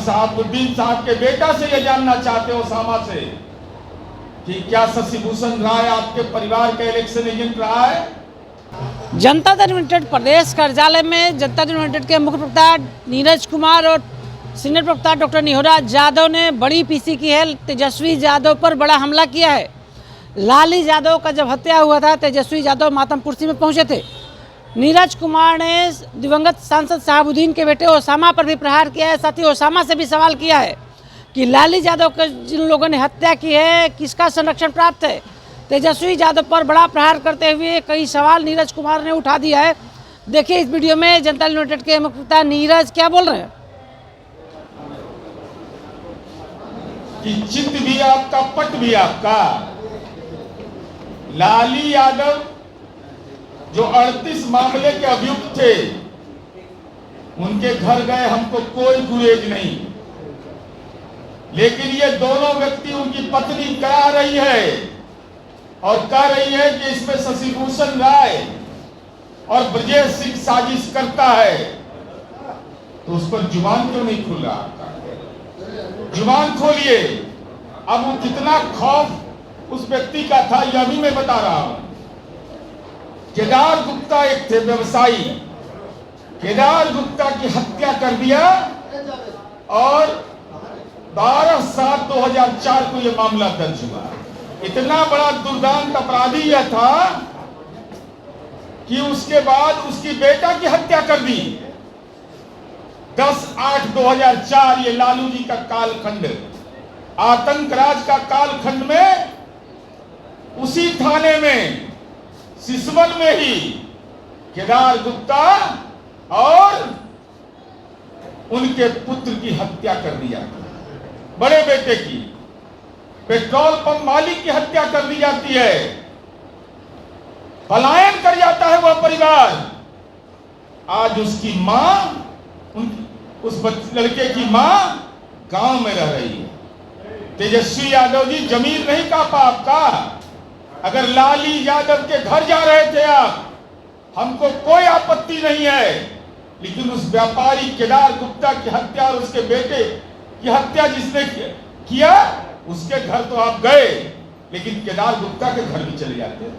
शहाबुद्दीन साहब के बेटा से यह जानना चाहते हो, ओसामा से, कि क्या शशि भूषण राय आपके परिवार का इलेक्शन एजेंट रहा है? जनता दल यूनाइटेड प्रदेश कार्यालय में जनता दल यूनाइटेड के मुख्य प्रवक्ता नीरज कुमार और सीनियर प्रवक्ता डॉक्टर निहोरा यादव ने बड़ी पीसी की है। तेजस्वी यादव पर बड़ा हमला किया है। लाली यादव का जब हत्या हुआ था, तेजस्वी यादव मातम कुर्सी में पहुंचे थे। नीरज कुमार ने दिवंगत सांसद शहाबुद्दीन के बेटे ओसामा पर भी प्रहार किया है। साथ ही ओसामा से भी सवाल किया है कि लाली यादव का जिन लोगों ने हत्या की है, किसका संरक्षण प्राप्त है। तेजस्वी यादव पर बड़ा प्रहार करते हुए कई सवाल नीरज कुमार ने उठा दिया है। देखिए इस वीडियो में जनता दल यूनाइटेड के मुख्य प्रवक्ता नीरज क्या बोल रहे हैं। कि चित्त भी आपका, पट भी आपका। लाली यादव जो 38 मामले के अभियुक्त थे, उनके घर गए, हमको कोई गुरेज नहीं, लेकिन ये दोनों व्यक्ति, उनकी पत्नी करा रही है और कह रही है कि इसमें शशि भूषण राय और ब्रजेश सिंह साजिश करता है, तो उस पर जुबान क्यों नहीं खुल रहा? जुबान खोलिए। अब वो कितना खौफ उस व्यक्ति का था, यह भी मैं बता रहा हूं। केदार गुप्ता एक थे व्यवसायी, केदार गुप्ता की हत्या कर दिया और 12/7/2004 को यह मामला दर्ज हुआ। इतना बड़ा दुर्दांत अपराधी यह था कि उसके बाद उसकी बेटा की हत्या कर दी। 10/8/2004 ये लालू जी का कालखंड, आतंकराज का कालखंड में, उसी थाने में सिसवन में ही केदार गुप्ता और उनके पुत्र की हत्या कर दिया। बड़े बेटे की, पेट्रोल पंप मालिक की हत्या कर दी जाती है। पलायन कर जाता है वह परिवार। आज उसकी मां, उस लड़के की मां गांव में रह रही है। तेजस्वी यादव जी, जमीन नहीं कापा आपका। अगर लाली यादव के घर जा रहे थे आप, हमको कोई आपत्ति नहीं है, लेकिन उस व्यापारी केदार गुप्ता की हत्या और उसके बेटे की हत्या जिसने किया, उसके घर तो आप गए, लेकिन केदार गुप्ता के घर भी चले जाते।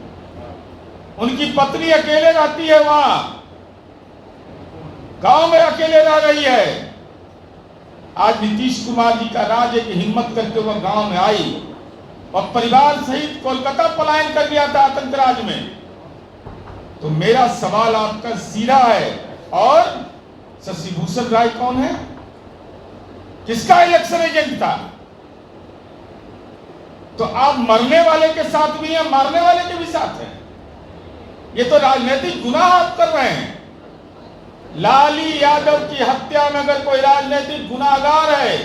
उनकी पत्नी अकेले रहती है, वहां गांव में अकेले रह रही है। आज नीतीश कुमार जी का राज है कि हिम्मत करते हुए गांव में आई और परिवार सहित कोलकाता पलायन कर गया था आतंकराज में। तो मेरा सवाल आपका सीधा है, और शशि भूषण राय कौन है? किसका इलेक्शन एजेंट था? तो आप मरने वाले के साथ भी हैं, मारने वाले के भी साथ हैं। ये तो राजनीतिक गुनाह आप कर रहे हैं। लाली यादव की हत्या में अगर कोई राजनीतिक गुनाहगार है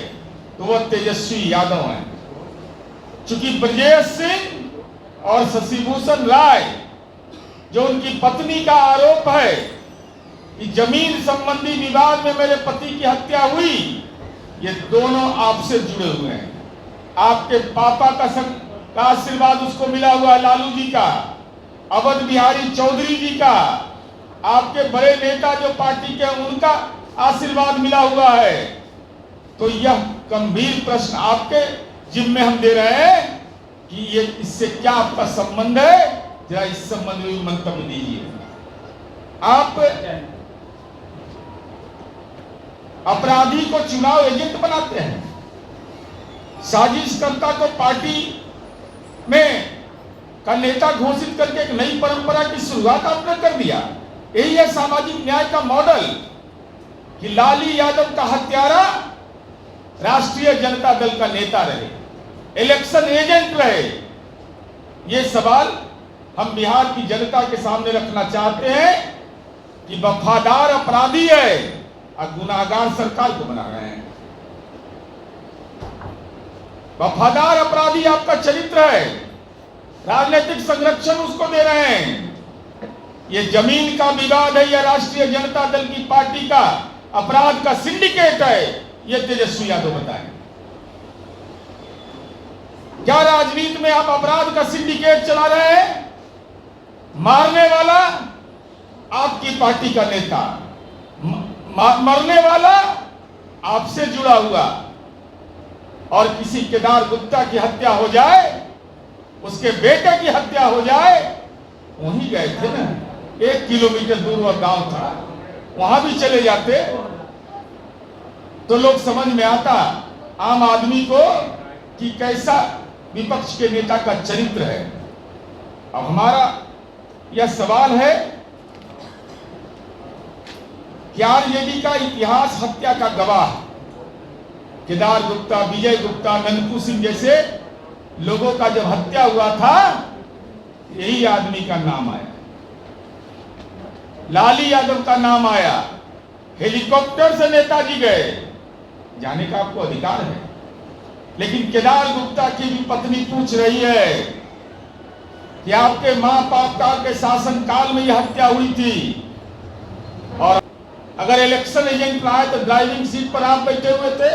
तो वह तेजस्वी यादव है। चूंकि ब्रजेश सिंह और शशि भूषण राय, जो उनकी पत्नी का आरोप है कि जमीन संबंधी विवाद में मेरे पति की हत्या हुई, ये दोनों आपसे जुड़े हुए हैं। आपके पापा का आशीर्वाद उसको मिला हुआ है, लालू जी का, अवध बिहारी चौधरी जी का, आपके बड़े नेता जो पार्टी के, उनका आशीर्वाद मिला हुआ है। तो यह गंभीर प्रश्न आपके जिम्मे हम दे रहे हैं कि ये इससे क्या आपका संबंध है, जरा इस संबंध में मंतव्य दीजिए। आप अपराधी को चुनाव एजेंट बनाते हैं, साजिशकर्ता को पार्टी में का नेता घोषित करके एक नई परंपरा की शुरुआत आपने कर दिया। यही है सामाजिक न्याय का मॉडल कि लाली यादव का हत्यारा राष्ट्रीय जनता दल का नेता रहे, इलेक्शन एजेंट रहे। ये सवाल हम बिहार की जनता के सामने रखना चाहते हैं कि वफादार अपराधी है और गुनाहगार सरकार को बना रहे हैं। वफादार अपराधी आपका चरित्र है, राजनीतिक संरक्षण उसको दे रहे हैं। ये जमीन का विवाद है या राष्ट्रीय जनता दल की पार्टी का अपराध का सिंडिकेट है, ये तेजस्वी यादव बताएं। क्या राजनीति में आप अपराध का सिंडिकेट चला रहे हैं? मारने वाला आपकी पार्टी का नेता, मरने वाला आपसे जुड़ा हुआ और किसी केदार गुप्ता की हत्या हो जाए, उसके बेटे की हत्या हो जाए, वहीं गए थे ना, 1 किलोमीटर दूर वह गांव था, वहां भी चले जाते तो लोग समझ में आता आम आदमी को कि कैसा विपक्ष के नेता का चरित्र है। अब हमारा यह सवाल है कि आरजेडी का इतिहास हत्या का गवाह, केदार गुप्ता, विजय गुप्ता, ननकू सिंह जैसे लोगों का जब हत्या हुआ था, यही आदमी का नाम आया, लाली यादव का नाम आया। हेलीकॉप्टर से नेताजी गए, जाने का आपको अधिकार है, लेकिन केदार गुप्ता की भी पत्नी पूछ रही है कि आपके मां बाप के शासन काल में यह हत्या हुई थी, और अगर इलेक्शन एजेंट रहा है तो ड्राइविंग सीट पर आप बैठे हुए थे,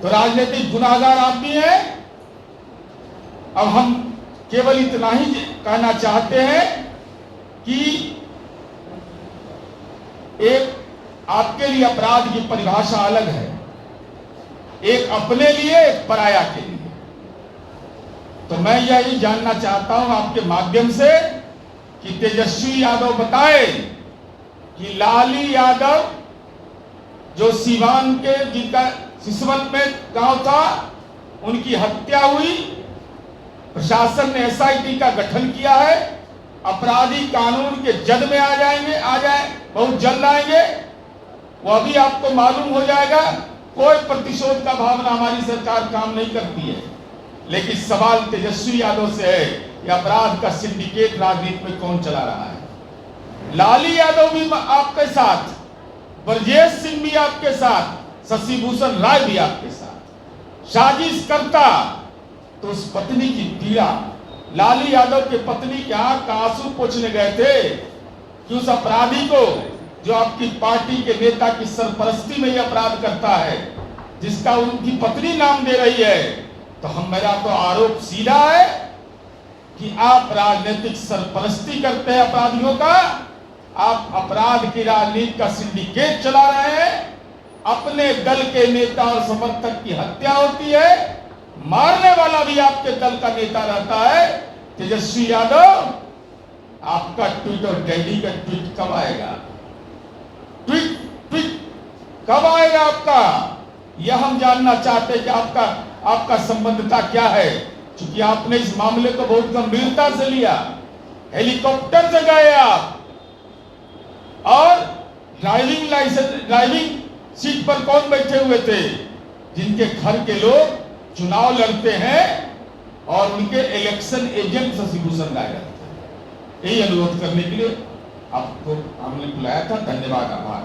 तो राजनीतिक गुनाहगार आप भी हैं। अब हम केवल इतना ही कहना चाहते हैं कि एक आपके लिए अपराध की परिभाषा अलग है, एक अपने लिए, एक पराया के लिए। तो मैं यही जानना चाहता हूं आपके माध्यम से कि तेजस्वी यादव बताए कि लाली यादव जो सीवान के, जिनका सिसवन में गांव था, उनकी हत्या हुई, प्रशासन ने एसआईटी का गठन किया है, अपराधी कानून के जद में आ जाए, बहुत जल्द आएंगे, वो अभी आपको मालूम हो जाएगा। कोई प्रतिशोध का भावना हमारी सरकार काम नहीं करती है, लेकिन सवाल तेजस्वी यादव से है कि अपराध का सिंडिकेट राजनीति में कौन चला रहा है। लाली यादव भी आपके साथ, ब्रजेश सिंह भी आपके साथ, शशि भूषण राय भी आपके साथ साजिश करता, तो उस पत्नी की पीड़ा, लाली यादव के पत्नी के आंख का आंसू पोंछने गए थे कि उस अपराधी को, जो आपकी पार्टी के नेता की सरपरस्ती में यह अपराध करता है, जिसका उनकी पत्नी नाम दे रही है, तो मेरा तो आरोप सीधा है कि आप राजनीतिक सरपरस्ती करते हैं अपराधियों का, आप अपराध की राजनीति का सिंडिकेट चला रहे हैं, अपने दल के नेता और समर्थक की हत्या होती है, मारने वाला भी आपके दल का नेता रहता है। तेजस्वी यादव, आपका ट्वीट और डैडी का ट्वीट कब आएगा? ट्वीट कब आएगा आपका? यह हम जानना चाहते हैं कि आपका संबंधता क्या है, क्योंकि आपने इस मामले को बहुत गंभीरता से लिया, हेलीकॉप्टर से गए आप, और ड्राइविंग सीट पर कौन बैठे हुए थे? जिनके घर के लोग चुनाव लड़ते हैं और उनके इलेक्शन एजेंट शशि भूषण राय रहते हैं। यही अनुरोध करने के लिए आपको हमने बुलाया था। धन्यवाद, आभार।